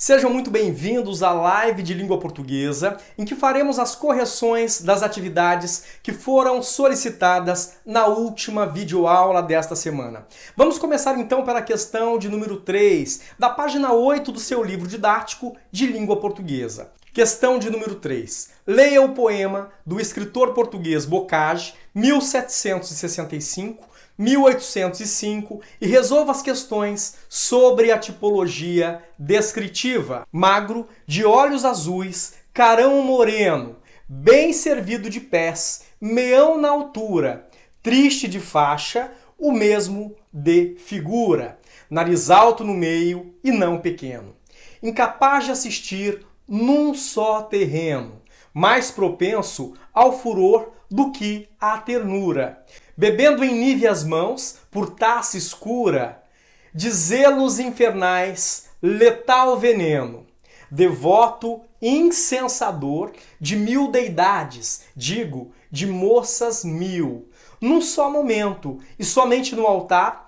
Sejam muito bem-vindos à live de língua portuguesa, em que faremos as correções das atividades que foram solicitadas na última videoaula desta semana. Vamos começar então pela questão de número 3, da página 8 do seu livro didático de língua portuguesa. Questão de número 3. Leia o poema do escritor português Bocage, 1765-1805, e resolva as questões sobre a tipologia descritiva. Magro, de olhos azuis, carão moreno, bem servido de pés, meão na altura, triste de faixa, o mesmo de figura, nariz alto no meio e não pequeno, incapaz de assistir num só terreno, mais propenso ao furor do que à ternura, bebendo em níveas mãos por taça escura, de zelos infernais, letal veneno, devoto incensador de mil deidades, digo, de moças mil, num só momento, e somente no altar,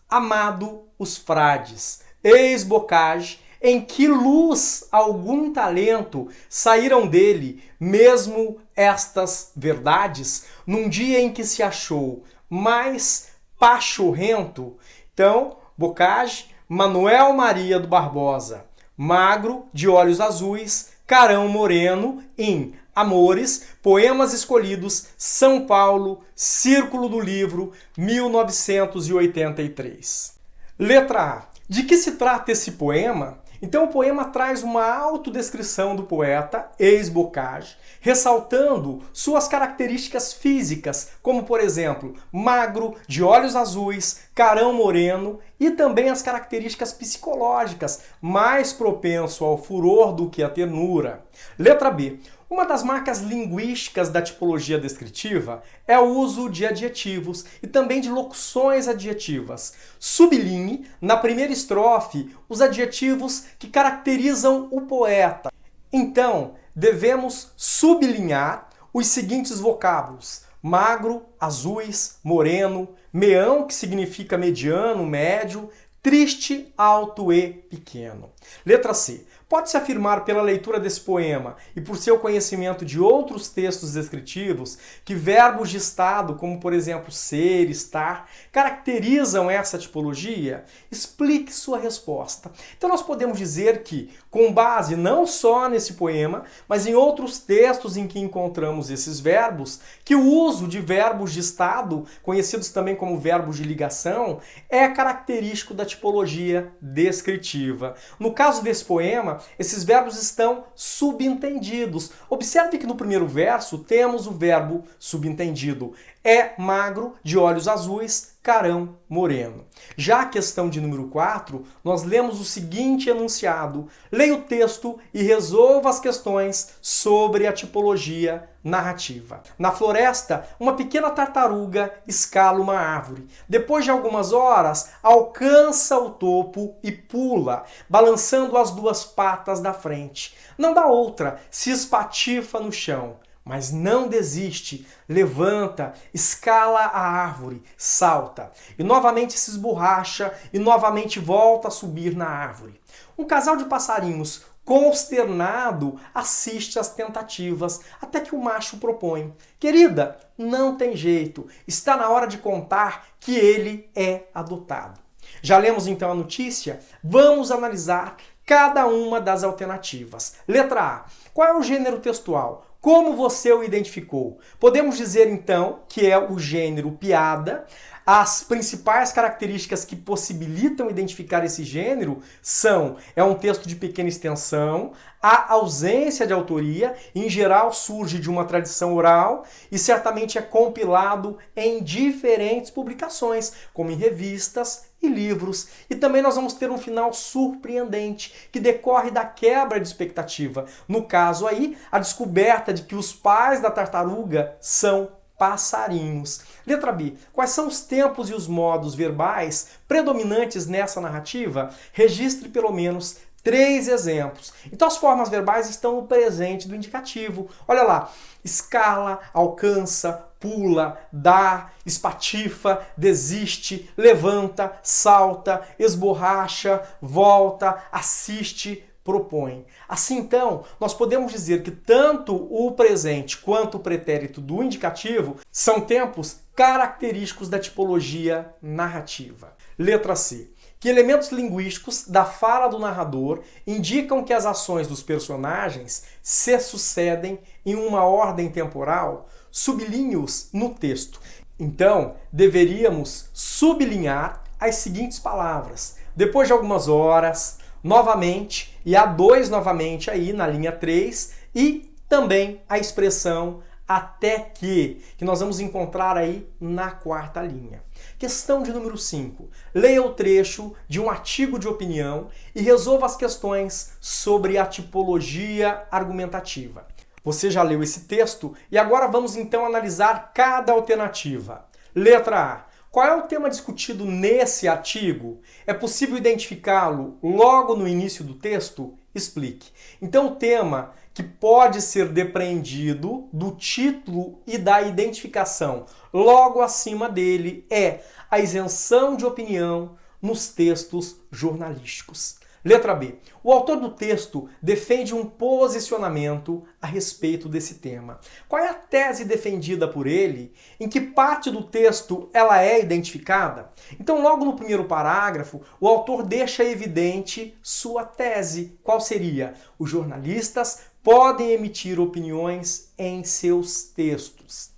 amado os frades, eis Bocage, em que luz algum talento saíram dele, mesmo estas verdades, num dia em que se achou mais pachorrento. Então, Bocage, Manuel Maria do Barbosa, magro, de olhos azuis, carão moreno, em Amores, Poemas Escolhidos, São Paulo, Círculo do Livro, 1983. Letra A. De que se trata esse poema? Então o poema traz uma autodescrição do poeta, ex-Bocage, ressaltando suas características físicas, como por exemplo, magro, de olhos azuis, carão moreno, e também as características psicológicas, mais propenso ao furor do que à ternura. Letra B. Uma das marcas linguísticas da tipologia descritiva é o uso de adjetivos e também de locuções adjetivas. Sublinhe, na primeira estrofe, os adjetivos que caracterizam o poeta. Então, devemos sublinhar os seguintes vocábulos: magro, azuis, moreno, meão, que significa mediano, médio, triste, alto e pequeno. Letra C. Pode-se afirmar pela leitura desse poema e por seu conhecimento de outros textos descritivos que verbos de estado, como por exemplo ser, estar, caracterizam essa tipologia? Explique sua resposta. Então nós podemos dizer que, com base não só nesse poema, mas em outros textos em que encontramos esses verbos, que o uso de verbos de estado, conhecidos também como verbos de ligação, é característico da tipologia descritiva. No caso desse poema, esses verbos estão subentendidos. Observe que no primeiro verso temos o verbo subentendido. É magro, de olhos azuis, carão moreno. Já a questão de número 4, nós lemos o seguinte enunciado: leia o texto e resolva as questões sobre a tipologia narrativa. Na floresta, uma pequena tartaruga escala uma árvore. Depois de algumas horas, alcança o topo e pula, balançando as duas patas da frente. Não dá outra, se espatifa no chão. Mas não desiste, levanta, escala a árvore, salta, e novamente se esborracha e novamente volta a subir na árvore. Um casal de passarinhos, consternado, assiste às tentativas, até que o macho propõe: querida, não tem jeito, está na hora de contar que ele é adotado. Já lemos então a notícia? Vamos analisar cada uma das alternativas. Letra A. Qual é o gênero textual? Como você o identificou? Podemos dizer então que é o gênero piada. As principais características que possibilitam identificar esse gênero são: é um texto de pequena extensão, a ausência de autoria, em geral surge de uma tradição oral e certamente é compilado em diferentes publicações, como em revistas e livros. E também nós vamos ter um final surpreendente, que decorre da quebra de expectativa. No caso aí, a descoberta de que os pais da tartaruga são passarinhos. Letra B. Quais são os tempos e os modos verbais predominantes nessa narrativa? Registre pelo menos 3 exemplos. Então as formas verbais estão no presente do indicativo. Olha lá: escala, alcança, pula, dá, espatifa, desiste, levanta, salta, esborracha, volta, assiste, propõe. Assim, então, nós podemos dizer que tanto o presente quanto o pretérito do indicativo são tempos característicos da tipologia narrativa. Letra C. Que elementos linguísticos da fala do narrador indicam que as ações dos personagens se sucedem em uma ordem temporal? Sublinhe-os no texto. Então, deveríamos sublinhar as seguintes palavras. Depois de algumas horas, novamente, e a 2 novamente aí na linha 3, e também a expressão até que nós vamos encontrar aí na 4ª linha. Questão de número 5. Leia o trecho de um artigo de opinião e resolva as questões sobre a tipologia argumentativa. Você já leu esse texto e agora vamos então analisar cada alternativa. Letra A. Qual é o tema discutido nesse artigo? É possível identificá-lo logo no início do texto? Explique. Então, o tema que pode ser depreendido do título e da identificação logo acima dele é a isenção de opinião nos textos jornalísticos. Letra B. O autor do texto defende um posicionamento a respeito desse tema. Qual é a tese defendida por ele? Em que parte do texto ela é identificada? Então, logo no primeiro parágrafo, o autor deixa evidente sua tese. Qual seria? Os jornalistas podem emitir opiniões em seus textos.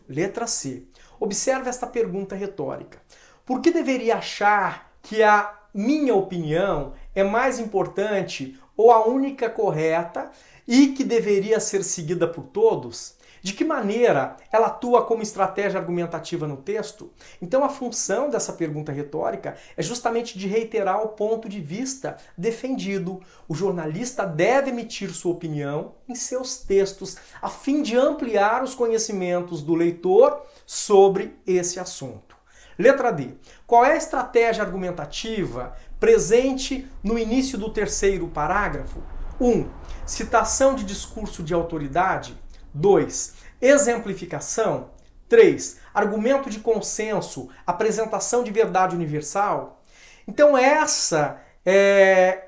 Letra C. Observe esta pergunta retórica. Por que deveria achar que a minha opinião é mais importante ou a única correta e que deveria ser seguida por todos? De que maneira ela atua como estratégia argumentativa no texto? Então a função dessa pergunta retórica é justamente de reiterar o ponto de vista defendido. O jornalista deve emitir sua opinião em seus textos a fim de ampliar os conhecimentos do leitor sobre esse assunto. Letra D. Qual é a estratégia argumentativa presente no início do 3º parágrafo? 1. Citação de discurso de autoridade. 2. Exemplificação. 3. Argumento de consenso, apresentação de verdade universal. Então essa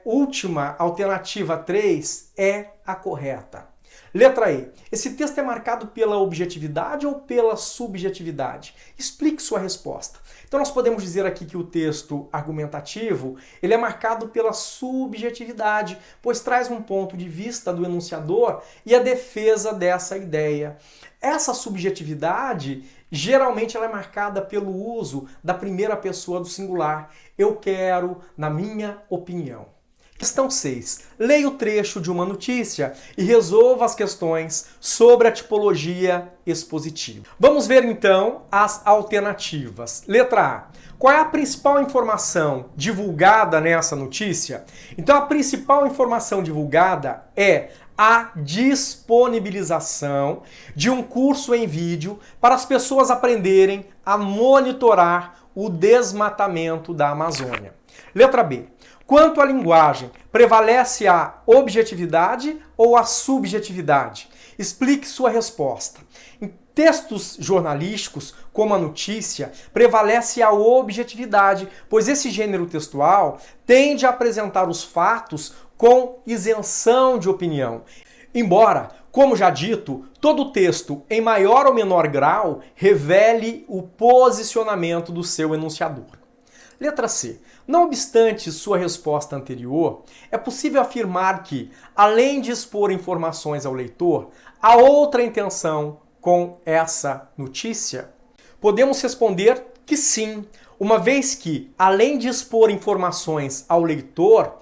última alternativa 3 é a correta. Letra E. Esse texto é marcado pela objetividade ou pela subjetividade? Explique sua resposta. Então nós podemos dizer aqui que o texto argumentativo ele é marcado pela subjetividade, pois traz um ponto de vista do enunciador e a defesa dessa ideia. Essa subjetividade geralmente ela é marcada pelo uso da primeira pessoa do singular. Eu quero, na minha opinião. Questão 6. Leia o trecho de uma notícia e resolva as questões sobre a tipologia expositiva. Vamos ver então as alternativas. Letra A. Qual é a principal informação divulgada nessa notícia? Então a principal informação divulgada é a disponibilização de um curso em vídeo para as pessoas aprenderem a monitorar o desmatamento da Amazônia. Letra B. Quanto à linguagem, prevalece a objetividade ou a subjetividade? Explique sua resposta. Em textos jornalísticos, como a notícia, prevalece a objetividade, pois esse gênero textual tende a apresentar os fatos com isenção de opinião. Embora, como já dito, todo texto, em maior ou menor grau, revele o posicionamento do seu enunciador. Letra C. Não obstante sua resposta anterior, é possível afirmar que, além de expor informações ao leitor, há outra intenção com essa notícia? Podemos responder que sim, uma vez que, além de expor informações ao leitor,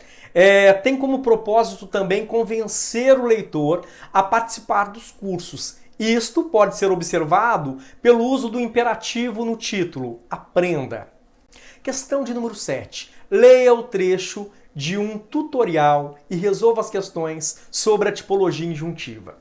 tem como propósito também convencer o leitor a participar dos cursos. Isto pode ser observado pelo uso do imperativo no título, aprenda. Questão de número 7. Leia o trecho de um tutorial e resolva as questões sobre a tipologia injuntiva.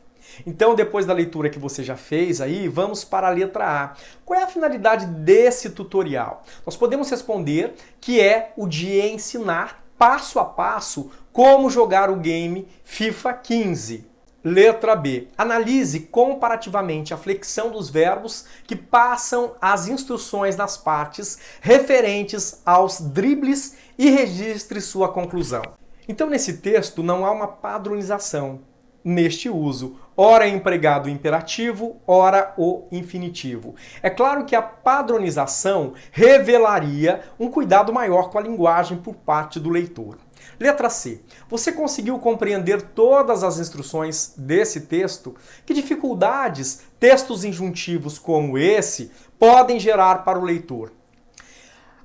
Então, depois da leitura que você já fez aí, vamos para a letra A. Qual é a finalidade desse tutorial? Nós podemos responder que é o de ensinar passo a passo como jogar o game FIFA 15. Letra B. Analise comparativamente a flexão dos verbos que passam as instruções nas partes referentes aos dribles e registre sua conclusão. Então, nesse texto, não há uma padronização neste uso. Ora é empregado o imperativo, ora o infinitivo. É claro que a padronização revelaria um cuidado maior com a linguagem por parte do leitor. Letra C. Você conseguiu compreender todas as instruções desse texto? Que dificuldades textos injuntivos como esse podem gerar para o leitor?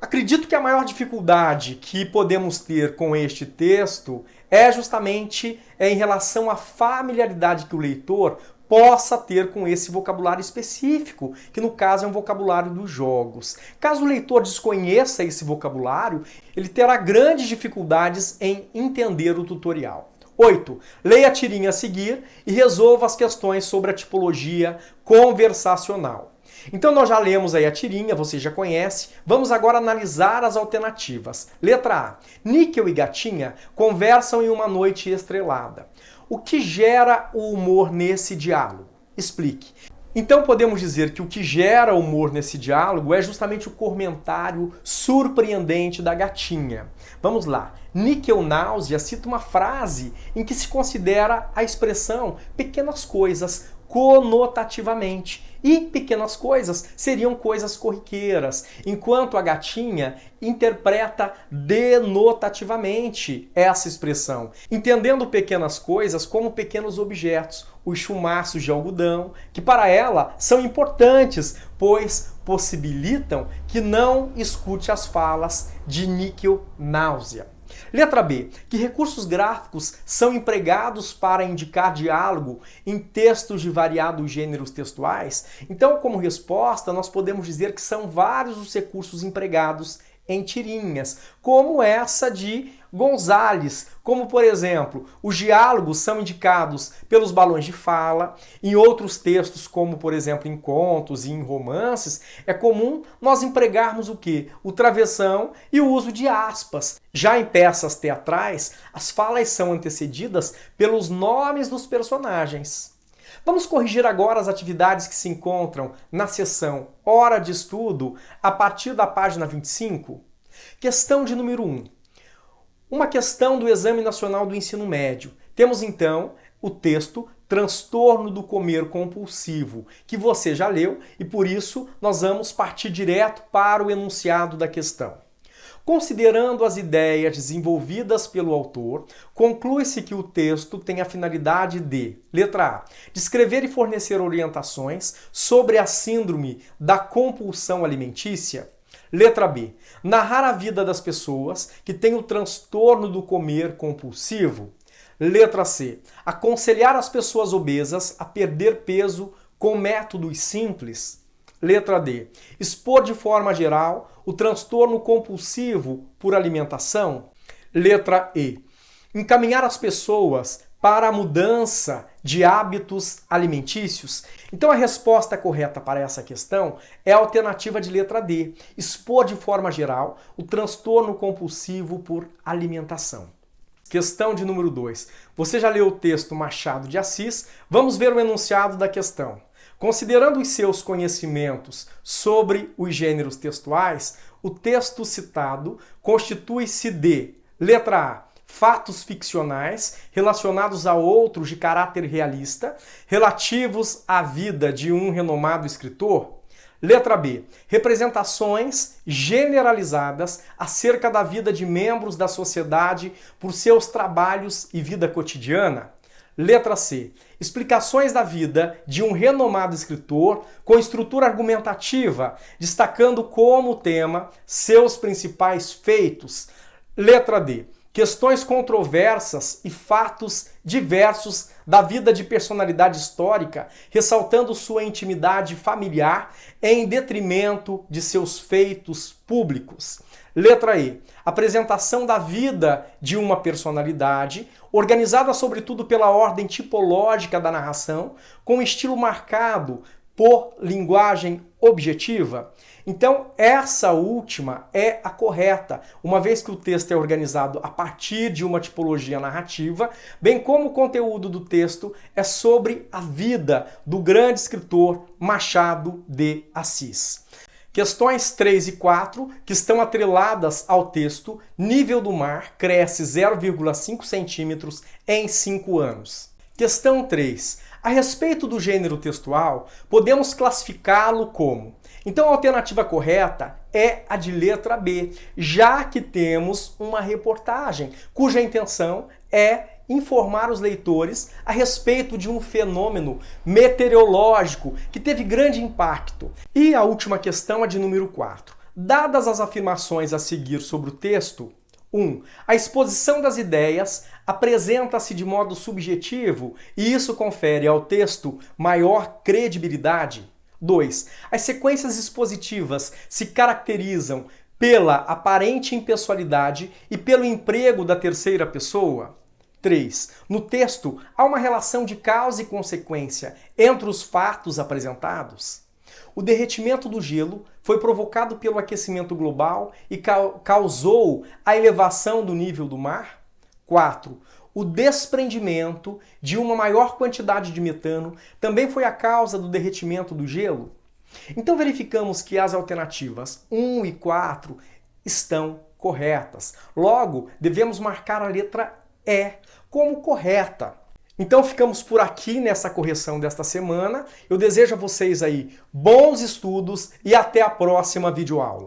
Acredito que a maior dificuldade que podemos ter com este texto é justamente em relação à familiaridade que o leitor possa ter com esse vocabulário específico, que no caso é um vocabulário dos jogos. Caso o leitor desconheça esse vocabulário, ele terá grandes dificuldades em entender o tutorial. 8. Leia a tirinha a seguir e resolva as questões sobre a tipologia conversacional. Então nós já lemos aí a tirinha, você já conhece. Vamos agora analisar as alternativas. Letra A. Níquel e Gatinha conversam em uma noite estrelada. O que gera o humor nesse diálogo? Explique. Então podemos dizer que o que gera humor nesse diálogo é justamente o comentário surpreendente da gatinha. Vamos lá. Níquel Náusea cita uma frase em que se considera a expressão pequenas coisas conotativamente. E pequenas coisas seriam coisas corriqueiras, enquanto a gatinha interpreta denotativamente essa expressão, entendendo pequenas coisas como pequenos objetos, os chumaços de algodão, que para ela são importantes, pois possibilitam que não escute as falas de Níquel Náusea. Letra B. Que recursos gráficos são empregados para indicar diálogo em textos de variados gêneros textuais? Então, como resposta, nós podemos dizer que são vários os recursos empregados em tirinhas, como essa de Gonzales, como por exemplo, os diálogos são indicados pelos balões de fala. Em outros textos, como por exemplo em contos e em romances, é comum nós empregarmos o quê? O travessão e o uso de aspas. Já em peças teatrais, as falas são antecedidas pelos nomes dos personagens. Vamos corrigir agora as atividades que se encontram na seção Hora de Estudo, a partir da página 25. Questão de número 1. Uma questão do Exame Nacional do Ensino Médio. Temos então o texto Transtorno do Comer Compulsivo, que você já leu e por isso nós vamos partir direto para o enunciado da questão. Considerando as ideias desenvolvidas pelo autor, conclui-se que o texto tem a finalidade de, letra A, descrever e fornecer orientações sobre a síndrome da compulsão alimentícia. Letra B, narrar a vida das pessoas que têm o transtorno do comer compulsivo. Letra C, aconselhar as pessoas obesas a perder peso com métodos simples. Letra D. Expor de forma geral o transtorno compulsivo por alimentação. Letra E. Encaminhar as pessoas para a mudança de hábitos alimentícios. Então a resposta correta para essa questão é a alternativa de letra D. Expor de forma geral o transtorno compulsivo por alimentação. Questão de número 2. Você já leu o texto Machado de Assis? Vamos ver o enunciado da questão. Considerando os seus conhecimentos sobre os gêneros textuais, o texto citado constitui-se de, letra A, fatos ficcionais relacionados a outros de caráter realista, relativos à vida de um renomado escritor. Letra B, representações generalizadas acerca da vida de membros da sociedade por seus trabalhos e vida cotidiana. Letra C. Explicações da vida de um renomado escritor com estrutura argumentativa, destacando como tema seus principais feitos. Letra D. Questões controversas e fatos diversos da vida de personalidade histórica, ressaltando sua intimidade familiar em detrimento de seus feitos públicos. Letra E. Apresentação da vida de uma personalidade, organizada sobretudo pela ordem tipológica da narração, com estilo marcado por linguagem objetiva. Então, essa última é a correta, uma vez que o texto é organizado a partir de uma tipologia narrativa, bem como o conteúdo do texto é sobre a vida do grande escritor Machado de Assis. Questões 3 e 4, que estão atreladas ao texto, nível do mar cresce 0,5 centímetros em 5 anos. Questão 3. A respeito do gênero textual, podemos classificá-lo como... Então a alternativa correta é a de letra B, já que temos uma reportagem, cuja intenção é informar os leitores a respeito de um fenômeno meteorológico que teve grande impacto. E a última questão é de número 4. Dadas as afirmações a seguir sobre o texto, 1. A exposição das ideias apresenta-se de modo subjetivo e isso confere ao texto maior credibilidade. 2. As sequências expositivas se caracterizam pela aparente impessoalidade e pelo emprego da terceira pessoa. 3. No texto, há uma relação de causa e consequência entre os fatos apresentados. O derretimento do gelo foi provocado pelo aquecimento global e causou a elevação do nível do mar. 4. O desprendimento de uma maior quantidade de metano também foi a causa do derretimento do gelo. Então verificamos que as alternativas 1 e 4 estão corretas. Logo, devemos marcar a letra E como correta. Então ficamos por aqui nessa correção desta semana. Eu desejo a vocês aí bons estudos e até a próxima videoaula.